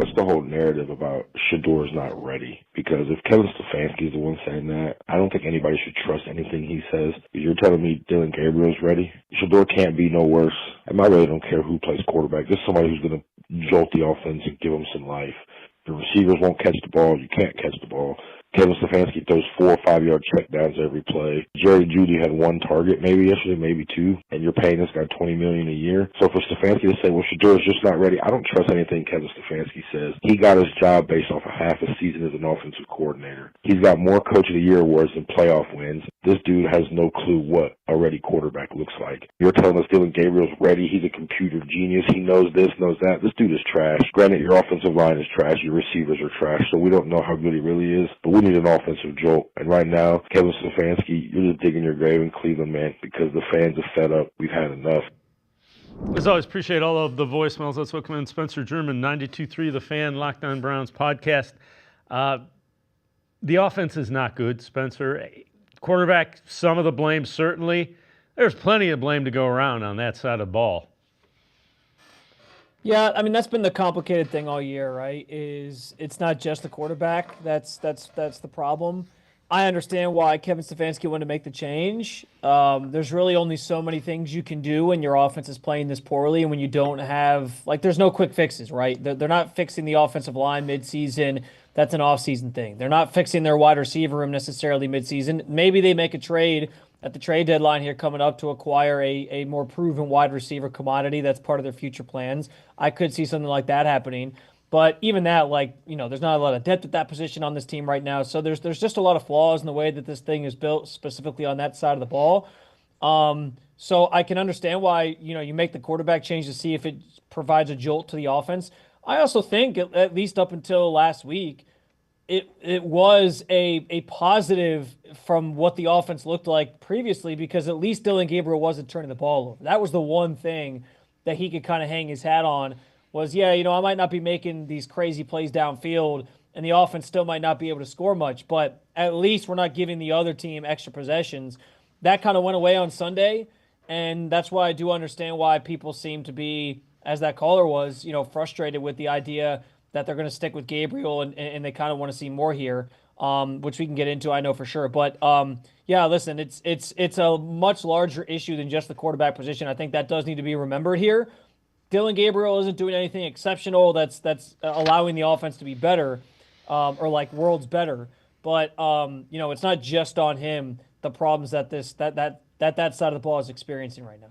what's the whole narrative about Shedeur's not ready? Because if Kevin Stefanski is the one saying that, I don't think anybody should trust anything he says. You're telling me Dillon Gabriel's ready? Shedeur can't be no worse. And I really don't care who plays quarterback. Just somebody who's going to jolt the offense and give them some life. The receivers won't catch the ball. You can't catch the ball. Kevin Stefanski throws 4 or 5 yard checkdowns every play. Jerry Jeudy had 1 target maybe yesterday, maybe 2, and you're paying this guy $20 million a year. So for Stefanski to say, well, Shedeur's just not ready, I don't trust anything Kevin Stefanski says. He got his job based off of half a season as an offensive coordinator. He's got more Coach of the Year awards than playoff wins. This dude has no clue what a ready quarterback looks like. You're telling us Dillon Gabriel's ready. He's a computer genius. He knows this, knows that. This dude is trash. Granted, your offensive line is trash. Your receivers are trash, so we don't know how good he really is. But we need an offensive jolt. And right now, Kevin Stefanski, you're just digging your grave in Cleveland, man, because the fans are fed up. We've had enough. As always, appreciate all of the voicemails. Let's welcome in Spencer German, 92.3 The Fan, Locked On Browns podcast. The offense is not good, Spencer. Quarterback, some of the blame, certainly. There's plenty of blame to go around on that side of the ball. Yeah, I mean, that's been the complicated thing all year, right? Is it's not just the quarterback that's the problem. I understand why Kevin Stefanski wanted to make the change. There's really only so many things you can do when your offense is playing this poorly and when you don't have, like, there's no quick fixes, right? They're not fixing the offensive line midseason. That's an off-season thing. They're not fixing their wide receiver room necessarily midseason. Maybe they make a trade at the trade deadline here coming up to acquire a more proven wide receiver commodity. That's part of their future plans. I could see something like that happening. But even that, like, you know, there's not a lot of depth at that position on this team right now. So there's just a lot of flaws in the way that this thing is built, specifically on that side of the ball. So I can understand why, you know, you make the quarterback change to see if it provides a jolt to the offense. I also think, at least up until last week, it was a positive from what the offense looked like previously, because at least Dillon Gabriel wasn't turning the ball over. That was the one thing that he could kind of hang his hat on was, yeah, you know, I might not be making these crazy plays downfield and the offense still might not be able to score much, but at least we're not giving the other team extra possessions. That kind of went away on Sunday, and that's why I do understand why people seem to be, as that caller was, you know, frustrated with the idea that they're going to stick with Gabriel and they kind of want to see more here, which we can get into, I know for sure. But yeah, listen, it's a much larger issue than just the quarterback position. I think that does need to be remembered here. Dillon Gabriel isn't doing anything exceptional that's allowing the offense to be better, or like worlds better. But you know, it's not just on him, the problems that that side of the ball is experiencing right now.